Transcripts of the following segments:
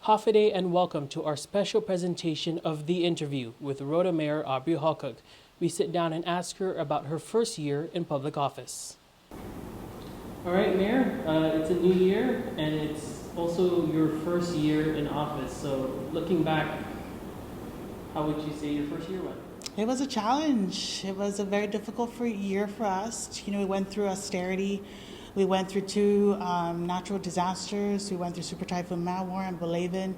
Hafiday and welcome to our special presentation of The Interview with Rota Mayor Aubry Hocog. We sit down and ask her about her first year in public office. All right, Mayor, it's a new year and it's also your first year in office. So looking back, how would you say your first year went? It was a challenge. It was a very difficult year for us. We went through austerity. We went through two natural disasters. We went through Super Typhoon Mawar and Balaven.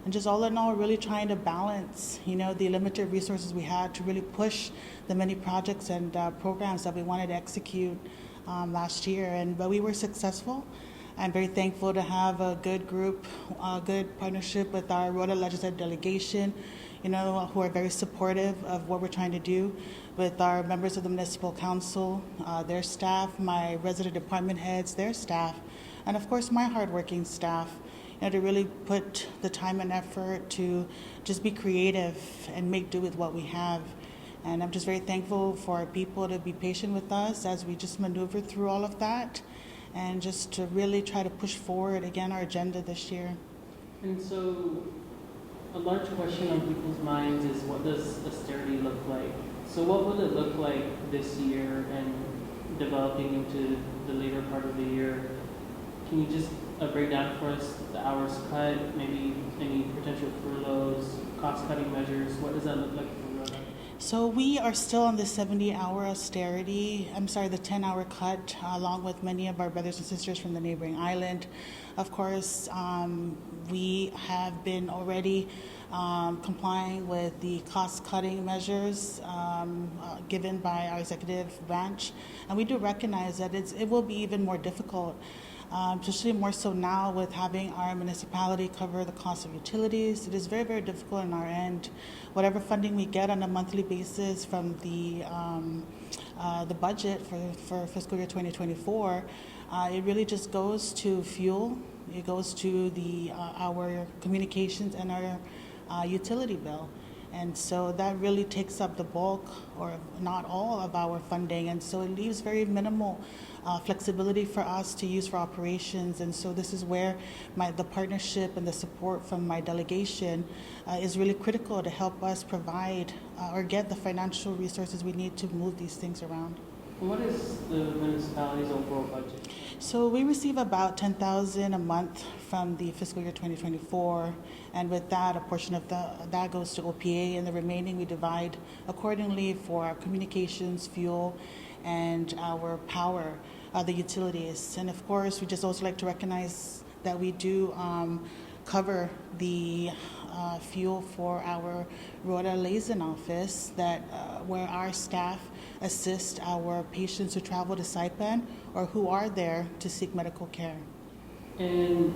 And just all in all, really trying to balance, the limited resources we had to really push the many projects and programs that we wanted to execute last year. But we were successful. I'm very thankful to have a good group, a good partnership with our Rota legislative delegation, who are very supportive of what we're trying to do, with our members of the municipal council, their staff, my resident department heads, their staff, and of course my hardworking staff, to really put the time and effort to just be creative and make do with what we have. And I'm just very thankful for our people to be patient with us as we just maneuver through all of that and just to really try to push forward, again, our agenda this year. And so a large question on people's minds is, what does austerity look like? So what will it look like this year and developing into the later part of the year? Can you just break down for us the hours cut, maybe any potential furloughs, cost-cutting measures? What does that look like for Rota? So we are still on the 70-hour austerity, the 10-hour cut, along with many of our brothers and sisters from the neighboring island. Of course, we have been already complying with the cost-cutting measures given by our executive branch. And we do recognize that it will be even more difficult, especially more so now with having our municipality cover the cost of utilities. It is very, very difficult on our end. Whatever funding we get on a monthly basis from the budget for fiscal year 2024, it really just goes to fuel. It goes to our communications and our utility bill. And so that really takes up the bulk, or not all, of our funding. And so it leaves very minimal flexibility for us to use for operations. And so this is where the partnership and the support from my delegation is really critical to help us provide or get the financial resources we need to move these things around. What is the municipality's overall budget? So we receive about $10,000 a month from the fiscal year 2024, and with that, a portion of that goes to OPA, and the remaining we divide accordingly for our communications, fuel, and our power, the utilities. And of course, we just also like to recognize that we do cover the fuel for our Rota liaison office, where our staff assist our patients who travel to Saipan or who are there to seek medical care. And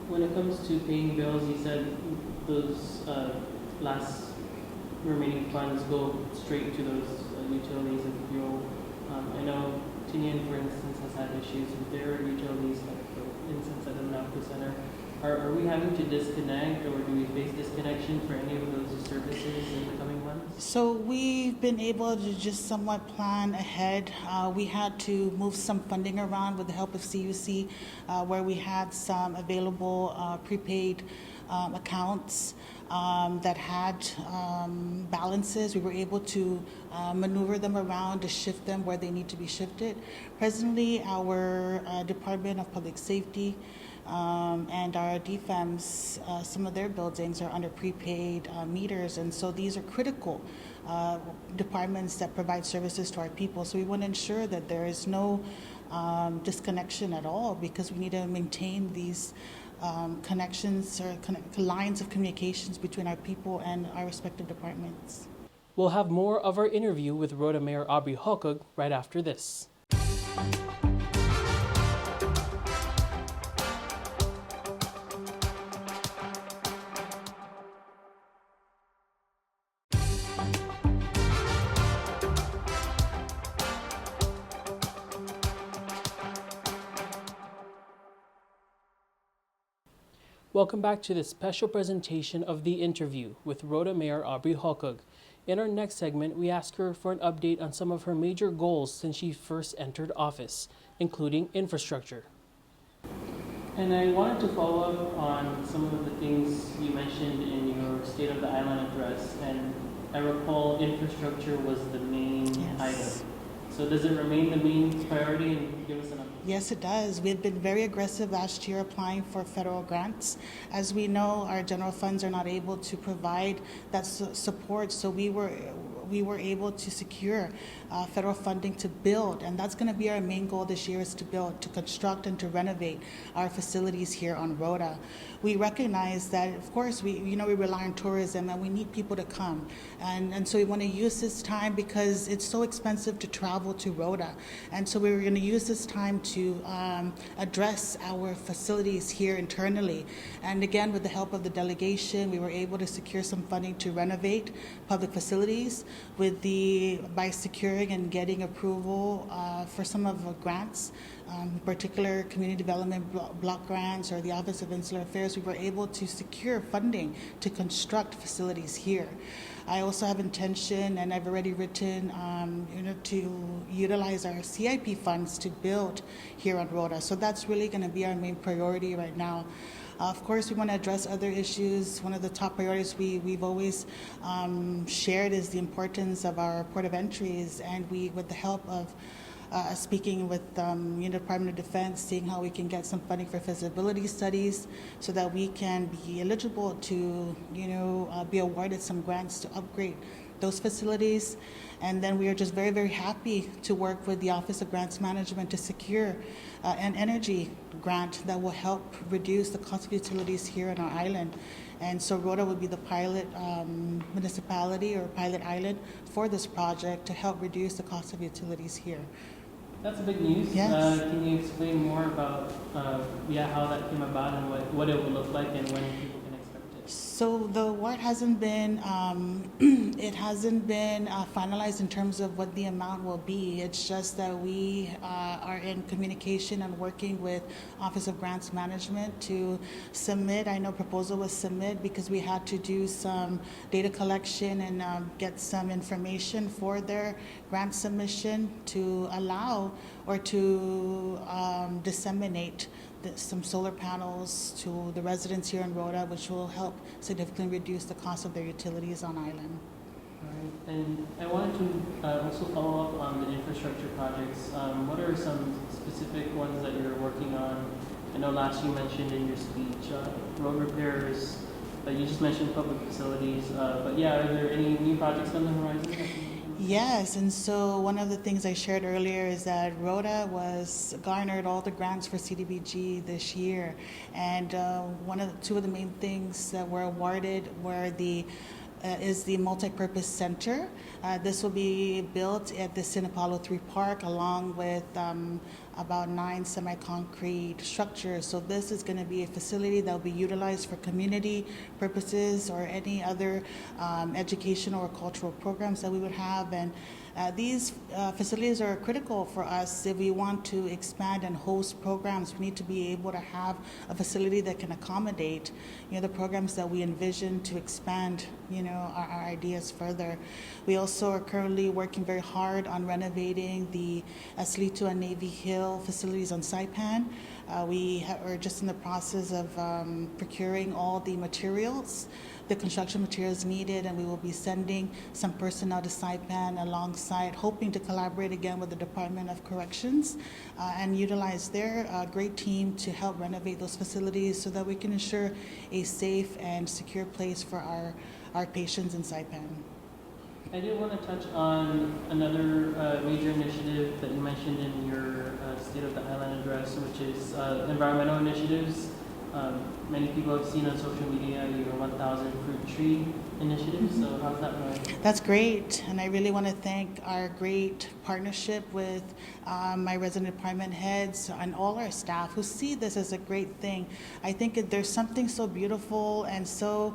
when it comes to paying bills, you said those last remaining funds go straight to those utilities and fuel. I know Tinian, for instance, has had issues with their utilities, like for instance at the Nauku Center. Are we having to disconnect, or do we face disconnection for any of those services in the coming months? So we've been able to just somewhat plan ahead. We had to move some funding around with the help of CUC, where we had some available prepaid accounts that had balances. We were able to maneuver them around to shift them where they need to be shifted. Presently, our Department of Public Safety and our DFEMS, some of their buildings are under prepaid meters, and so these are critical departments that provide services to our people. So we want to ensure that there is no disconnection at all, because we need to maintain these connections or lines of communications between our people and our respective departments. We'll have more of our interview with Rota Mayor Aubry Hocog right after this. Welcome back to this special presentation of The Interview with Rota Mayor Aubry Hocog. In our next segment, we ask her for an update on some of her major goals since she first entered office, including infrastructure. And I wanted to follow up on some of the things you mentioned in your State of the Island address, and I recall infrastructure was the main item. Yes. So does it remain the main priority, and give us an update? Yes, it does. We've been very aggressive last year applying for federal grants. As we know, our general funds are not able to provide that support, so we were able to secure federal funding to build, and that's going to be our main goal this year, is to build, to construct, and to renovate our facilities here on Rota. We recognize that, of course, we rely on tourism, and we need people to come, and so we want to use this time because it's so expensive to travel to Rota, and so we're going to use this time to address our facilities here internally. And again, with the help of the delegation, we were able to secure some funding to renovate public facilities by securing and getting approval for some of the grants, particular community development block grants or the Office of Insular Affairs. We were able to secure funding to construct facilities here. I also have intention, and I've already written, to utilize our CIP funds to build here on Rota. So that's really going to be our main priority right now. Of course, we want to address other issues. One of the top priorities we've always shared is the importance of our port of entries, and with the help of speaking with Department of Defense, seeing how we can get some funding for feasibility studies so that we can be eligible to, be awarded some grants to upgrade those facilities. And then we are just very, very happy to work with the Office of Grants Management to secure an energy grant that will help reduce the cost of utilities here on our island. And so Rota would be the pilot municipality or pilot island for this project to help reduce the cost of utilities here. That's big news. Yes. Can you explain more about how that came about and what it will look like and when people can expect it? So the award hasn't been finalized in terms of what the amount will be. It's just that we are in communication and working with Office of Grants Management to submit. I know proposal was submitted because we had to do some data collection and get some information for their grant submission to allow or to disseminate some solar panels to the residents here in Rota, which will help significantly reduce the cost of their utilities on island. All right. And I wanted to also follow up on the infrastructure projects. What are some specific ones that you're working on? I know last you mentioned in your speech road repairs. You just mentioned public facilities. But yeah, are there any new projects on the horizon? Yes, and so one of the things I shared earlier is that Rota garnered all the grants for CDBG this year, and two of the main things that were awarded is the multi-purpose center. This will be built at the San Apollo 3 Park along with about 9 semi-concrete structures. So this is going to be a facility that will be utilized for community purposes or any other educational or cultural programs that we would have. And these facilities are critical for us if we want to expand and host programs. We need to be able to have a facility that can accommodate, the programs that we envision to expand, our ideas further. We also are currently working very hard on renovating the Aslito and Navy Hill facilities on Saipan. We are just in the process of procuring all the materials, the construction materials needed, and we will be sending some personnel to Saipan alongside, hoping to collaborate again with the Department of Corrections and utilize their great team to help renovate those facilities so that we can ensure a safe and secure place for our patients in Saipan. I did want to touch on another major initiative that you mentioned in your State of the Island address, which is environmental initiatives. Many people have seen on social media your 1,000 fruit tree initiative. So how's that going? That's great, and I really want to thank our great partnership with my resident department heads and all our staff who see this as a great thing. I think there's something so beautiful and so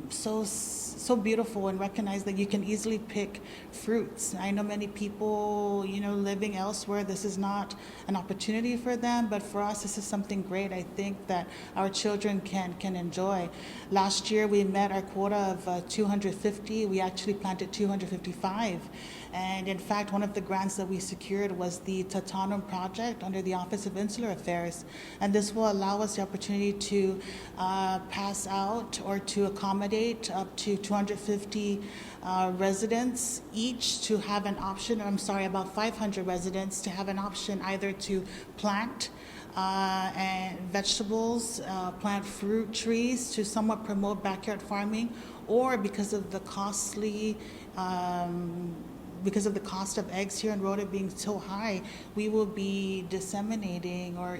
so beautiful, and recognize that you can easily pick fruits. I know many people, living elsewhere, this is not an opportunity for them, but for us, this is something great. I think that our children can enjoy. Last year, we met our quota of 250. We actually planted 255. And in fact, one of the grants that we secured was the Tatanum project under the Office of Insular Affairs. And this will allow us the opportunity to pass out or to accommodate up to 250 residents each to have an option, about 500 residents to have an option either to plant and vegetables, plant fruit trees to somewhat promote backyard farming, or because of the cost of eggs here in Rota being so high, we will be disseminating or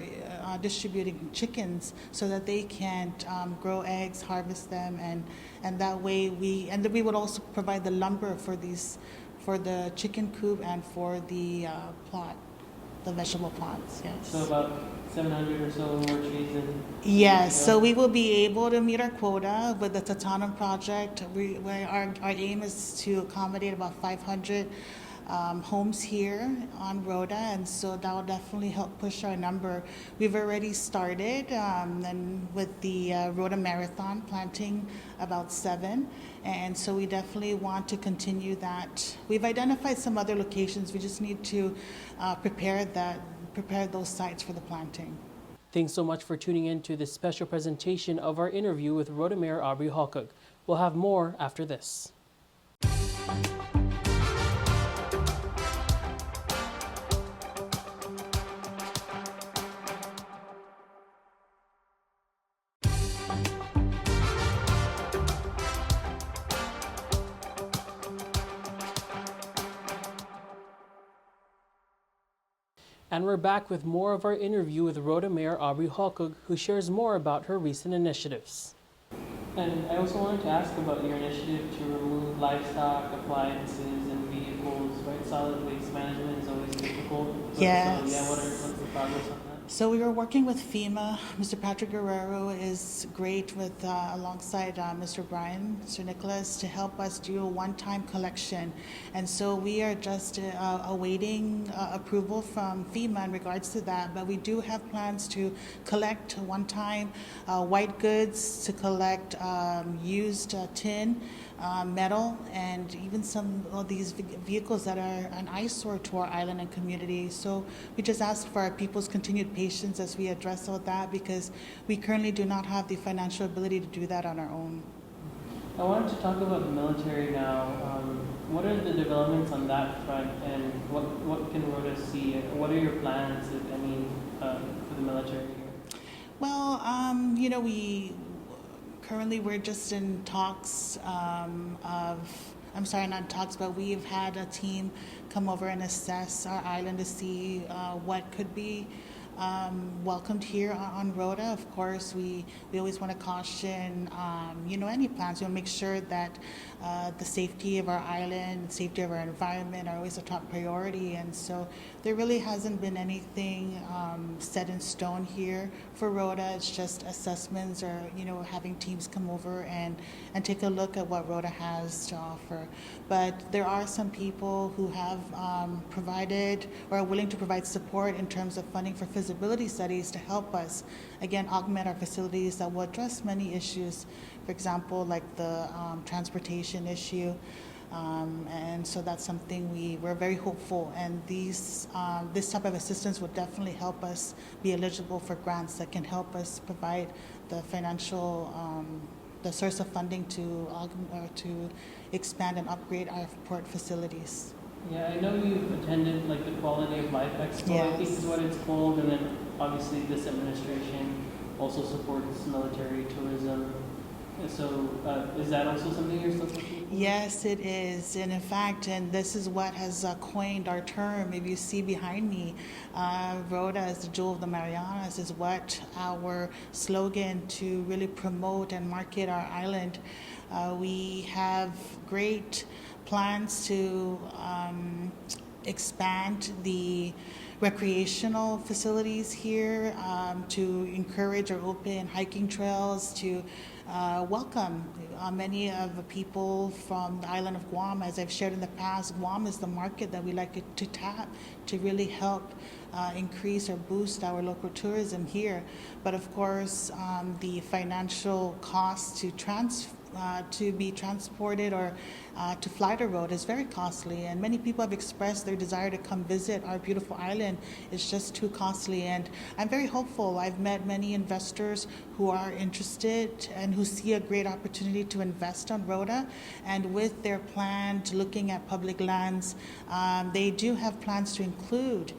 distributing chickens so that they can grow eggs, harvest them, and that way we would also provide the lumber for the chicken coop and for the the vegetable plots. Yes. So about 700 or so more trees than. Yes, so we will be able to meet our quota with the Tatanum project. Our aim is to accommodate about 500 homes here on Rota, and so that will definitely help push our number. We've already started and with the Rota Marathon, planting about 7, and so we definitely want to continue that. We've identified some other locations. We just need to prepare those sites for the planting. Thanks so much for tuning in to this special presentation of our interview with Rota Mayor Aubry Hocog. We'll have more after this. And we're back with more of our interview with Rota Mayor Aubry Hocog, who shares more about her recent initiatives. And I also wanted to ask about your initiative to remove livestock, appliances, and vehicles, right? Solid waste management is always difficult. Yes. So, what's the progress on that? So we were working with FEMA. Mr. Patrick Guerrero is great alongside Mr. Brian, Mr. Nicholas, to help us do a one-time collection. And so we are just awaiting approval from FEMA in regards to that. But we do have plans to collect one-time white goods, to collect used tin, metal, and even some of these vehicles that are an eyesore to our island and community. So we just ask for our people's continued patience as we address all that, because we currently do not have the financial ability to do that on our own. I wanted to talk about the military now. What are the developments on that front, and what can Rota see? What are your plans, for the military here? Well, we're just in talks but we've had a team come over and assess our island to see what could be welcomed here on Rota. Of course, we always want to caution, any plans. We want to make sure that the safety of our island, safety of our environment are always a top priority. And so there really hasn't been anything set in stone here for Rota. It's just assessments or, having teams come over and take a look at what Rota has to offer. But there are some people who have provided or are willing to provide support in terms of funding for feasibility studies to help us, again, augment our facilities that will address many issues, for example, like the transportation issue. And so that's something we're very hopeful, and this type of assistance will definitely help us be eligible for grants that can help us provide the financial, the source of funding to expand and upgrade our port facilities. Yeah, I know you've attended the Quality of Life Expo, Yes. I think is what it's called, and then obviously this administration also supports military tourism. So is that also something you're still pushing for? Yes, it is. And in fact, and this is what has coined our term, if you see behind me, Rota as the jewel of the Marianas is what our slogan to really promote and market our island. We have great plans to expand the recreational facilities here, to encourage or open hiking trails, to welcome many of the people from the island of Guam. As I've shared in the past, Guam is the market that we like to tap to really help increase or boost our local tourism here. But of course, the financial cost to be transported or to fly the road is very costly, and many people have expressed their desire to come visit our beautiful island. It's just too costly, and I'm very hopeful. I've met many investors who are interested and who see a great opportunity to invest on Rota, and with their plan to looking at public lands, they do have plans to include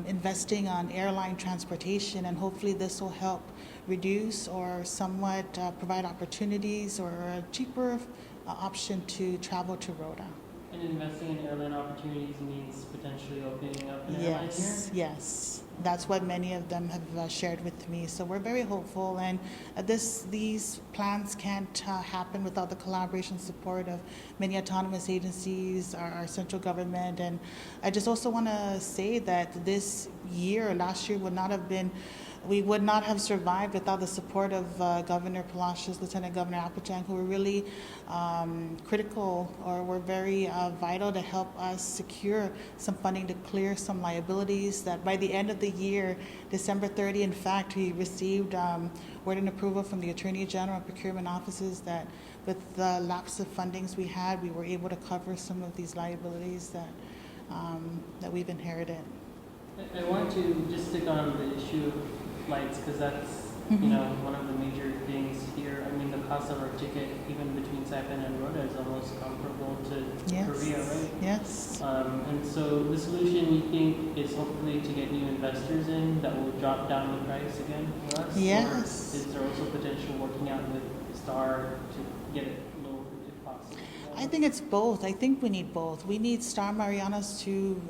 investing on airline transportation, and hopefully this will help reduce or somewhat provide opportunities or a cheaper option to travel to Rota. And investing in airline opportunities means potentially opening up an airline here? Yes. That's what many of them have shared with me. So we're very hopeful, and these plans can't happen without the collaboration support of many autonomous agencies, our central government. And I just also want to say that last year we would not have survived without the support of Governor Palacios, Lieutenant Governor Apachang, who were really critical or were very vital to help us secure some funding to clear some liabilities that by the end of the year, December 30, in fact, we received word and approval from the Attorney General and procurement offices that with the lapse of fundings we had, we were able to cover some of these liabilities that we've inherited. I want to just stick on the issue of flights, because that's one of the major things here. I mean, the cost of our ticket, even between Saipan and Rota, is almost comparable to Korea, right? Yes. And so the solution, you think, is hopefully to get new investors in that will drop down the price again for us? Yes. Or is there also potential working out with Star to get it low if possible? I think it's both. I think we need both. We need Star Marianas to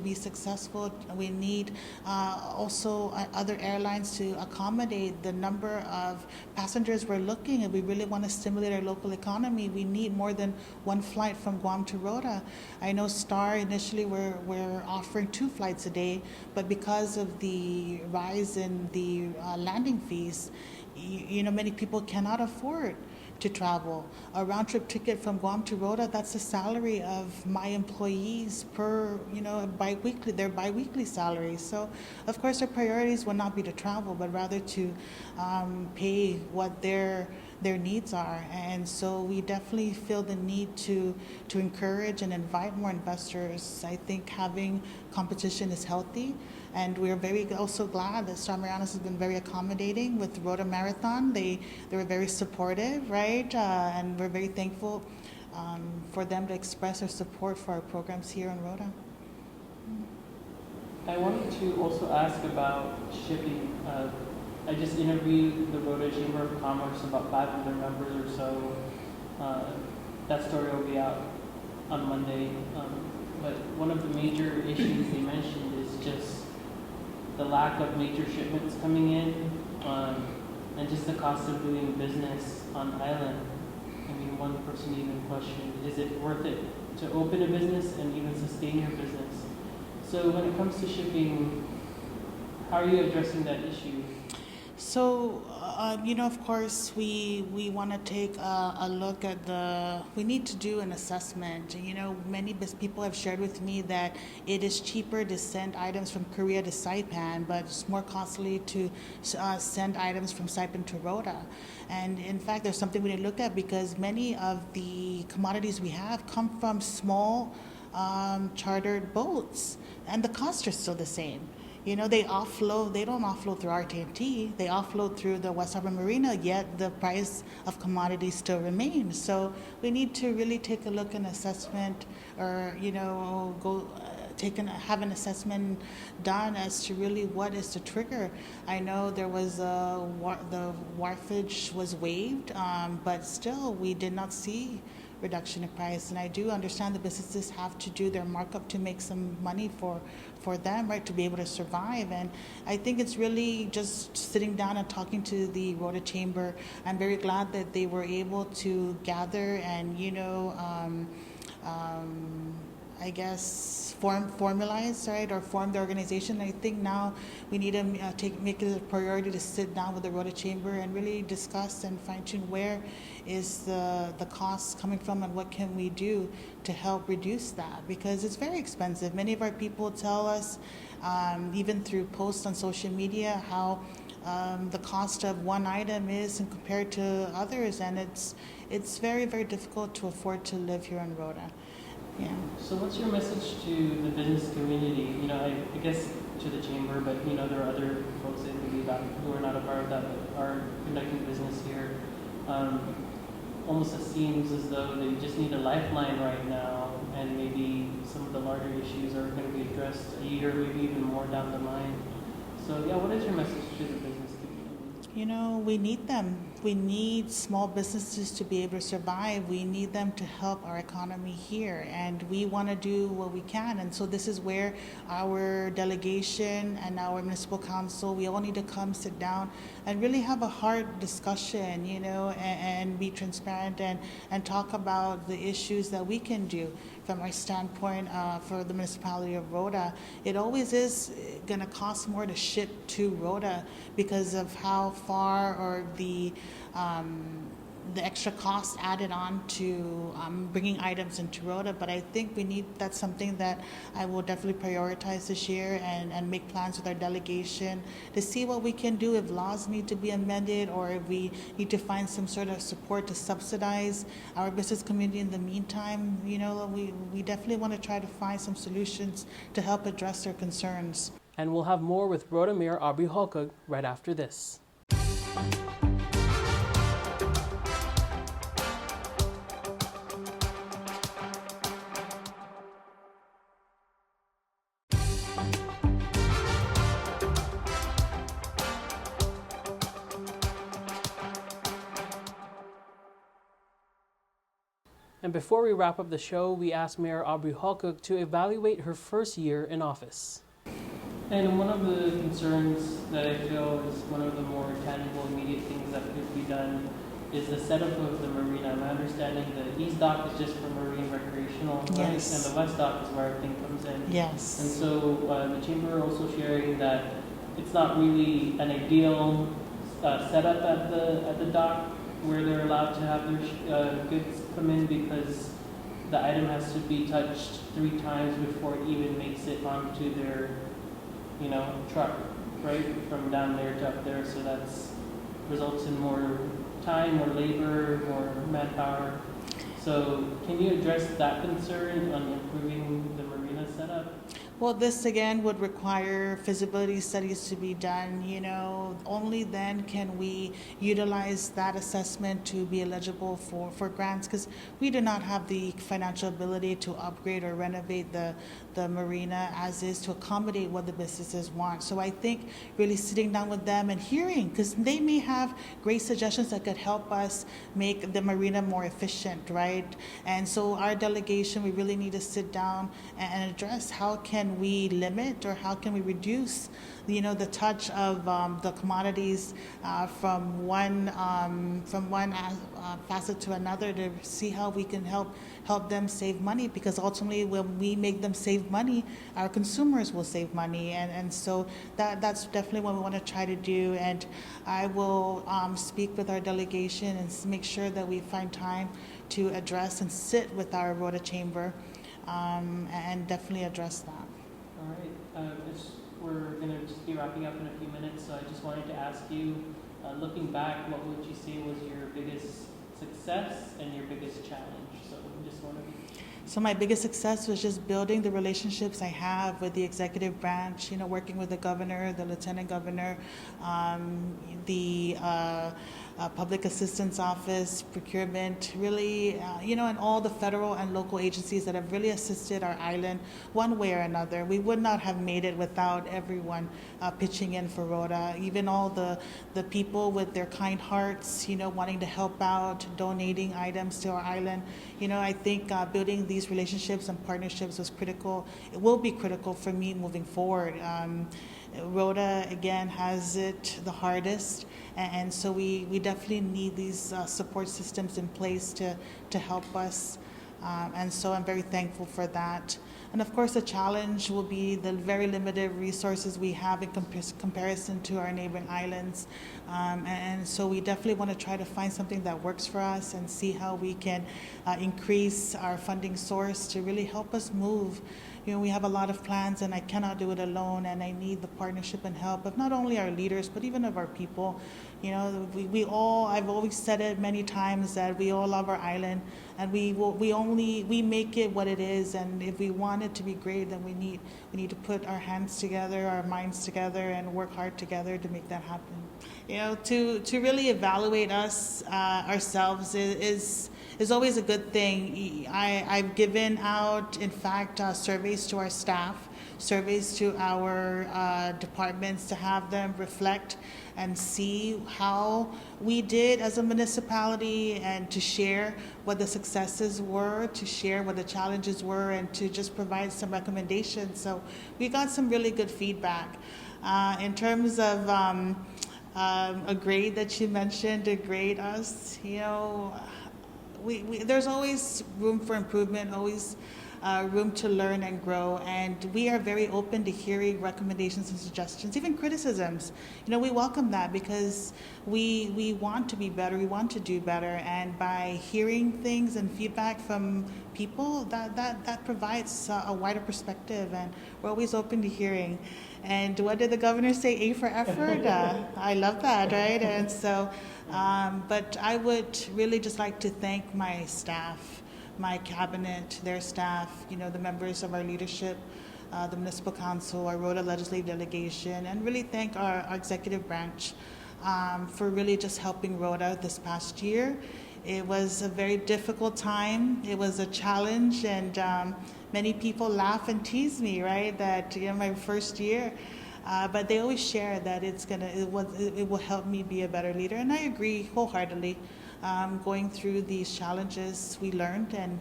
be successful. We need also other airlines to accommodate the number of passengers we're looking at. We really want to stimulate our local economy. We need more than one flight from Guam to Rota. I know Star initially we're offering 2 flights a day, but because of the rise in the landing fees, many people cannot afford to travel. A round-trip ticket from Guam to Rota, that's the salary of my employees per, biweekly, their biweekly salaries. So, of course, their priorities will not be to travel, but rather to pay what their needs are. And so we definitely feel the need to encourage and invite more investors. I think having competition is healthy. And we're very also glad that Star Marianas has been very accommodating with Rota Marathon. They were very supportive, right? And we're very thankful for them to express their support for our programs here in Rota. I wanted to also ask about shipping. I just interviewed the Rota Chamber of Commerce, about 5 of their members or so. That story will be out on Monday. But one of the major issues they mentioned is just the lack of major shipments coming in, and just the cost of doing business on island. I mean, one person even questioned, is it worth it to open a business and even sustain your business? So when it comes to shipping, how are you addressing that issue? So, of course, we want to take a look at we need to do an assessment. Many people have shared with me that it is cheaper to send items from Korea to Saipan, but it's more costly to send items from Saipan to Rota. And in fact, there's something we need to look at, because many of the commodities we have come from small chartered boats, and the costs are still the same. They don't offload through RT&T, they offload through the West Harbor Marina, yet the price of commodities still remains. So we need to really take a look and assessment, or, have an assessment done as to really what is the trigger. I know there was the wharfage was waived, but still we did not see reduction in price. And I do understand the businesses have to do their markup to make some money for them, right, to be able to survive. And I think it's really just sitting down and talking to the Rota Chamber. I'm very glad that they were able to gather and, I guess, formalize, right, or form the organization. I think now we need to make it a priority to sit down with the Rota Chamber and really discuss and fine tune where is the costs coming from and what can we do to help reduce that, because it's very expensive. Many of our people tell us, even through posts on social media, how the cost of one item is and compared to others, and it's very, very difficult to afford to live here in Rota. Yeah. So what's your message to the business community? I guess to the chamber, but there are other folks that maybe who are not a part of that but are conducting business here. Almost it seems as though they just need a lifeline right now, and maybe some of the larger issues are going to be addressed a year, maybe even more down the line. So yeah, what is your message to the business community? We need them. We need small businesses to be able to survive. We need them to help our economy here, and we want to do what we can. And so this is where our delegation and our municipal council, we all need to come sit down and really have a hard discussion, and be transparent and talk about the issues that we can do from our standpoint for the municipality of Rota. It always is going to cost more to ship to Rota because of how far, or the extra cost added on to bringing items into Rota. But I think that's something that I will definitely prioritize this year and make plans with our delegation to see what we can do, if laws need to be amended or if we need to find some sort of support to subsidize our business community in the meantime. We definitely want to try to find some solutions to help address their concerns. And we'll have more with Rota Mayor Aubry Hocog right after this. And before we wrap up the show, we asked Mayor Aubry Hocog to evaluate her first year in office. And one of the concerns that I feel is one of the more tangible, immediate things that could be done is the setup of the marina. My understanding, the east dock is just for marine recreational, right? Yes. And the west dock is where everything comes in. Yes. And so the chamber also sharing that it's not really an ideal setup at the dock where they're allowed to have their goods come in, because the item has to be touched 3 times before it even makes it onto their truck, right, from down there to up there. So that's results in more time, more labor, more manpower. So can you address that concern on improving the marina setup? Well, this again would require feasibility studies to be done. Only then can we utilize that assessment to be eligible for grants, because we do not have the financial ability to upgrade or renovate the marina as is to accommodate what the businesses want. So I think really sitting down with them and hearing, because they may have great suggestions that could help us make the marina more efficient, right? And so our delegation, we really need to sit down and address how can we limit or how can we reduce the touch of the commodities from one facet to another, to see how we can help them save money, because ultimately when we make them save money, our consumers will save money, and so that's definitely what we want to try to do. And I will speak with our delegation and make sure that we find time to address and sit with our Rota Chamber and definitely address that. All right. We're going to just be wrapping up in a few minutes, so I just wanted to ask you, looking back, what would you say was your biggest success and your biggest challenge? So just want to... So my biggest success was just building the relationships I have with the executive branch, working with the governor, the lieutenant governor, the public assistance office, procurement, really, and all the federal and local agencies that have really assisted our island one way or another. We would not have made it without everyone pitching in for Rota, even all the people with their kind hearts, wanting to help out, donating items to our island. I think building these relationships and partnerships was critical. It will be critical for me moving forward. Rota, again, has it the hardest, and so we definitely need these support systems in place to help us And so I'm very thankful for that. And of course, the challenge will be the very limited resources we have in comparison to our neighboring islands. And so we definitely want to try to find something that works for us and see how we can increase our funding source to really help us move. You know, we have a lot of plans and I cannot do it alone, and I need the partnership and help of not only our leaders, but even of our people. You know, we all, I've always said it many times that we all love our island, and we make it what it is, and if we want it to be great, then we need to put our hands together, our minds together, and work hard together to make that happen. You know, to really evaluate us ourselves is always a good thing. I've given out, in fact, surveys to our staff, surveys to our departments to have them reflect and see how we did as a municipality, and to share what the successes were, to share what the challenges were, and to just provide some recommendations. So we got some really good feedback. In terms of a grade that you mentioned, to grade us, you know, there's always room for improvement, always room to learn and grow, and we are very open to hearing recommendations and suggestions, even criticisms. You know, we welcome that because we want to be better, we want to do better, and by hearing things and feedback from people, that provides a wider perspective, and we're always open to hearing. And what did the governor say? A for effort? I love that, right? And so, but I would really just like to thank my staff, my cabinet, their staff, you know, the members of our leadership, the municipal council, our Rota legislative delegation, and really thank our executive branch for really just helping Rota this past year. It was a very difficult time. It was a challenge, and many people laugh and tease me, right? That, you know, my first year, but they always share that it will help me be a better leader, and I agree wholeheartedly. Going through these challenges, we learned, and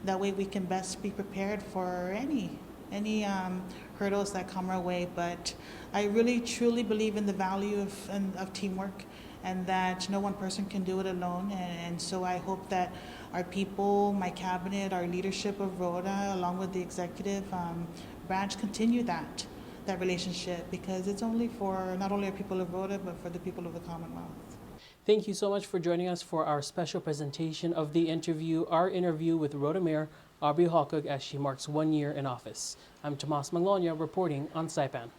that way we can best be prepared for any hurdles that come our way. But I really truly believe in the value of teamwork, and that no one person can do it alone. And so I hope that our people, my cabinet, our leadership of Rota, along with the executive branch, continue that relationship, because it's only for not only our people of Rota, but for the people of the Commonwealth. Thank you so much for joining us for our special presentation of our interview with Rota Mayor Aubry Hocog as she marks 1 year in office. I'm Tomas Manglona reporting on Saipan.